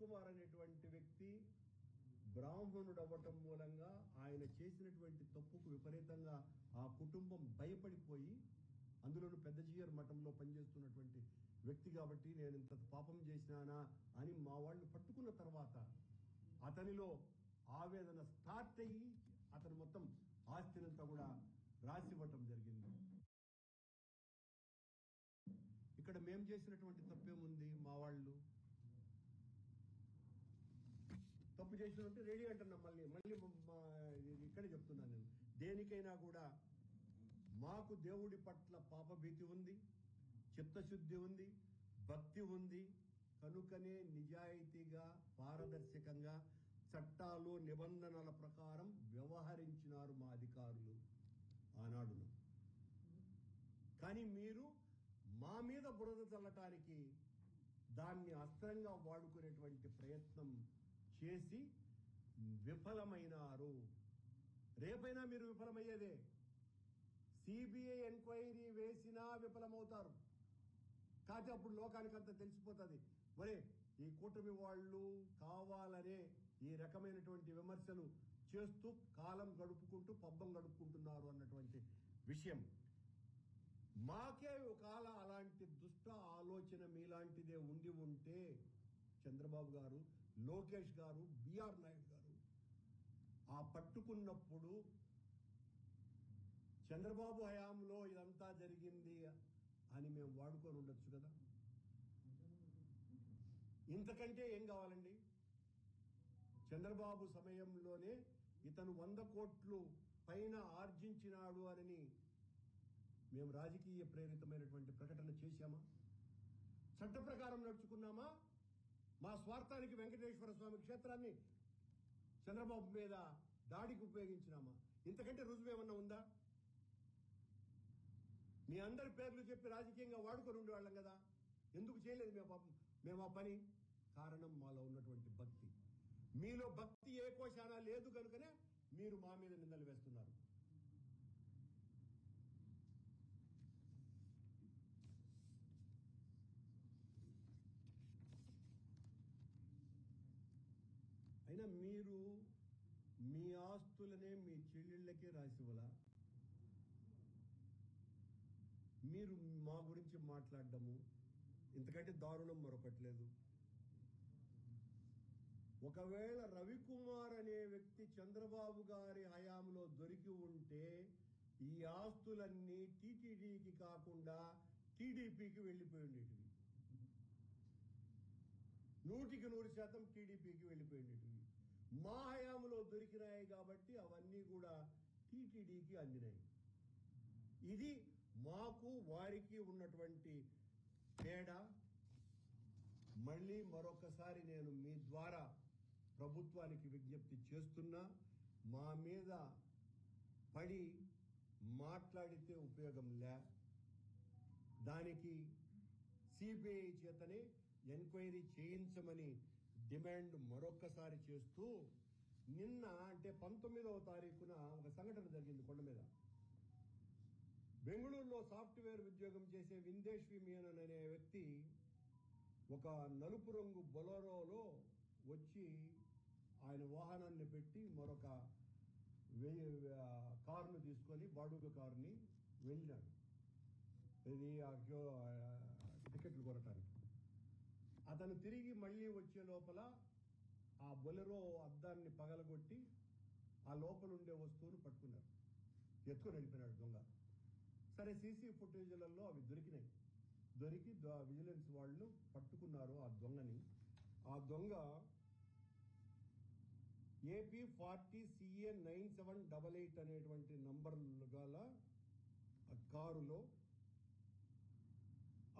రవికుమార్ అనేటువంటి వ్యక్తి బ్రాహ్మణుడు అవ్వటం మూలంగా ఆయన చేసినటువంటి తప్పుకు విపరీతంగా ఆ కుటుంబం భయపడిపోయి, అందులోనూ పెద్ద జీయర్ మఠంలో పనిచేస్తున్నటువంటి వ్యక్తి కాబట్టి నేను ఇంత పాపం చేసినానా అని మా వాళ్ళు పట్టుకున్న తర్వాత అతనిలో ఆవేదన స్టార్ట్ అయ్యి అతను మొత్తం ఆస్తినంతా కూడా రాసివ్వటం జరిగింది. ఇక్కడ మేము చేసినటువంటి తప్పేముంది? మా వాళ్ళు తప్పు చేసినట్టు రెడీ అంటున్నా. మళ్ళీ ఇక్కడే చెప్తున్నాను నేను. దేనికైనా కూడా మాకు దేవుడి పట్ల పాపభీతి ఉంది, చిత్తశుద్ధి ఉంది, భక్తి ఉంది. కనుకనే నిజాయితీగా పారదర్శకంగా చట్టాలు నిబంధనల ప్రకారం వ్యవహరించినారు మా అధికారులు ఆనాడును. కానీ మీరు మా మీద బురద చల్లటానికి దాన్ని అస్త్రంగా వాడుకునేటువంటి ప్రయత్నం చేసి విఫలమైనారు. రేపైనా మీరు విఫలమయ్యేదే. సిబిఐ ఎంక్వైరీ వేసినా విఫలమవుతారు. కాకపోతే అప్పుడు లోకానికంతా తెలిసిపోతుంది, మరే ఈ కూటమి వాళ్ళు కావాలనే ఈ రకమైనటువంటి విమర్శలు చేస్తూ కాలం గడుపుకుంటూ పబ్బం గడుపుకుంటున్నారు అన్నటువంటి విషయం. మాకే ఒకవేళ అలాంటి దుష్ట ఆలోచన మీలాంటిదే ఉండి ఉంటే చంద్రబాబు గారు, లోకేష్ గారు, బిఆర్ నాయుడు గారు ఆ పట్టుకున్నప్పుడు చంద్రబాబు హయాంలో ఇదంతా జరిగింది అని మేము వాడుకొని ఉండొచ్చు కదా. ఇంతకంటే ఏం కావాలండి? చంద్రబాబు సమయంలోనే ఇతను 100 కోట్లు పైన ఆర్జించినాడు అని మేము రాజకీయ ప్రేరితమైనటువంటి ప్రకటన చేశామా? చట్ట ప్రకారం నడుచుకున్నామా? మా స్వార్థానికి వెంకటేశ్వర స్వామి క్షేత్రాన్ని చంద్రబాబు మీద దాడికి ఉపయోగించినామా? ఇంతకంటే రుజువు ఏమన్నా ఉందా? మీ అందరి పేర్లు చెప్పి రాజకీయంగా వాడుకొని ఉండేవాళ్ళం కదా. ఎందుకు చేయలేదు మేము ఆ పని? కారణం మాలో ఉన్నటువంటి భక్తి. మీలో భక్తి ఏ కోశానా లేదు కనుకనే మీరు మా మీద నిందలు వేస్తున్నారు. అయినా మీరు మీ ఆస్తులనే మీ చెల్లెళ్ళకే రాసివ్వాలా? మీరు మా గురించి మాట్లాడడము ఇంతకంటే దారుణం మరొకటి లేదు. ఒకవేళ రవికుమార్ అనే వ్యక్తి చంద్రబాబు గారి హయాంలో దొరికి ఉంటే ఈ ఆస్తులన్నీ టీటీడీకి కాకుండా టీడీపీకి వెళ్లిపోయి ఉండేటివి. 100% టీడీపీకి వెళ్లిపోయి ఉండేటివి. మా హయాంలో దొరికినాయి కాబట్టి అవన్నీ కూడా టీటీడీకి అందినాయి. ఇది మాకు వారికి ఉన్నటువంటి తేడా. మళ్ళీ మరొకసారి నేను మీ ద్వారా ప్రభుత్వానికి విజ్ఞప్తి చేస్తున్నా, మా మీద పడి మాట్లాడితే ఉపయోగం లే. దానికి సిబిఐ చేతనే ఎంక్వైరీ చేయించమని డిమాండ్ మరొక్కసారి చేస్తూ, నిన్న అంటే 19వ తారీఖున ఒక సంఘటన జరిగింది కొండ మీద. బెంగళూరులో సాఫ్ట్వేర్ ఉద్యోగం చేసే విందేశ్వి మీనన్ అనే వ్యక్తి ఒక నలుపు రంగు బొలెరోలో వచ్చి ఆయన వాహనాన్ని పెట్టి మరొక కారును తీసుకొని, బాడుగ కారుని వెళ్ళినాడు. ఇది టికెట్లు కొనటానికి. అతను తిరిగి మళ్లీ వచ్చే లోపల ఆ బొలెరో అద్దాన్ని పగలగొట్టి ఆ లోపల ఉండే వస్తువును పట్టుకున్నారు, ఎత్తుకొని వెళ్ళిపోయినాడు దొంగ. సరే, సీసీ ఫుటేజ్లలో అవి దొరికి విజిలెన్స్ వాళ్ళు పట్టుకున్నారు ఆ దొంగని. ఆ దొంగ AP40CA9788 అనేటువంటి నంబర్ గల కారులో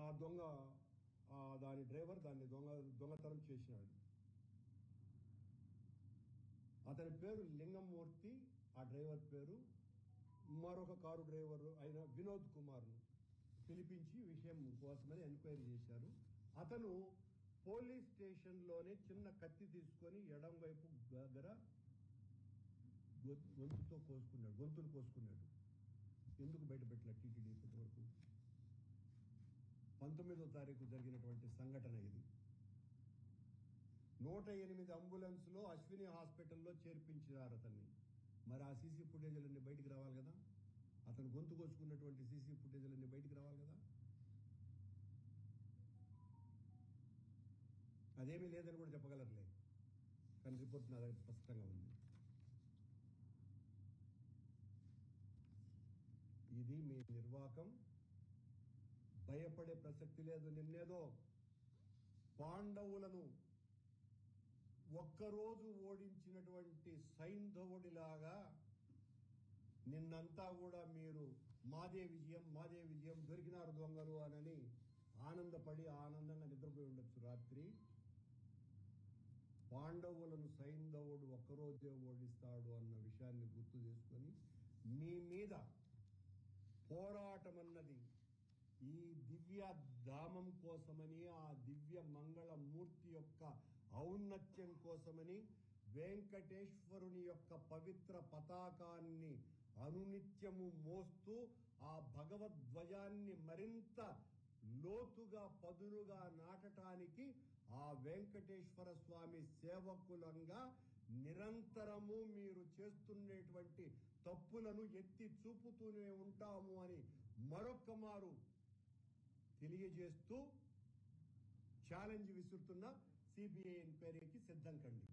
ఆ దొంగ దాని డ్రైవర్ దాన్ని దొంగతనం చేసినాడు. అతని పేరు లింగమూర్తి, ఆ డ్రైవర్ పేరు. మరొక కారు డ్రైవర్ అయిన వినోద్ కుమార్ను పిలిపించి విషయం కోసమని ఎంక్వైరీ చేశారు. అతను పోలీస్ స్టేషన్లోనే చిన్న కత్తి తీసుకొని ఎడం వైపు దగ్గర గొంతును కోసుకున్నాడు. ఎందుకు బయట పెట్టలే టీటీడీ ఇప్పటి వరకు? 19వ తారీఖు జరిగినటువంటి సంఘటన ఇది. 108 అంబులెన్స్లో అశ్విని హాస్పిటల్లో చేర్పించారు అతన్ని. మరి ఆ సీసీ ఫుటేజీలన్నీ బయటికి రావాలి కదా, అతను గొంతు కోసుకున్నటువంటి సీసీ ఫుటేజీలన్నీ బయటికి రావాలి కదా. అదేమీ లేదని కూడా చెప్పగలరులే, కానీ రిపోర్ట్ నా దగ్గర స్పష్టంగా ఉంది. ఇది మీ నిర్వాకం. భయపడే ప్రసక్తి లేదు. నిన్నేదో పాండవులను ఒక్కరోజు ఓడించినటువంటి సైంధవుడిలాగా నిన్నంతా కూడా మీరు మాదే విజయం దొరికినారు దొంగలు అనని ఆనందపడి ఆనందంగా నిద్రపోయి ఉండొచ్చు రాత్రి. పాండవులను సైంధవుడు ఒక్కరోజే ఓడిస్తాడు అన్న విషయాన్ని గుర్తు చేసుకొని మీ మీద పోరాటం అన్నది ఈ దివ్య ధామం కోసమని, ఆ దివ్య మంగళమూర్తి యొక్క ఔన్నత్యం కోసమని, వెంకటేశ్వరుని యొక్క పవిత్ర పతాకాన్ని అనునిత్యము మోస్తూ ఆ భగవద్ధ్వజాన్ని మరింత లోతుగా పదునుగా నాటటానికి ఆ వెంకటేశ్వర స్వామి సేవకులంగా నిరంతరము మీరు చేస్తున్నటువంటి తప్పులను ఎత్తి చూపుతూనే ఉంటాము అని మరొక్క మారు తెలియజేస్తూ ఛాలెంజ్ విసురుతున్న సిబిఐ ఎంక్వైరీకి సిద్ధం కండి.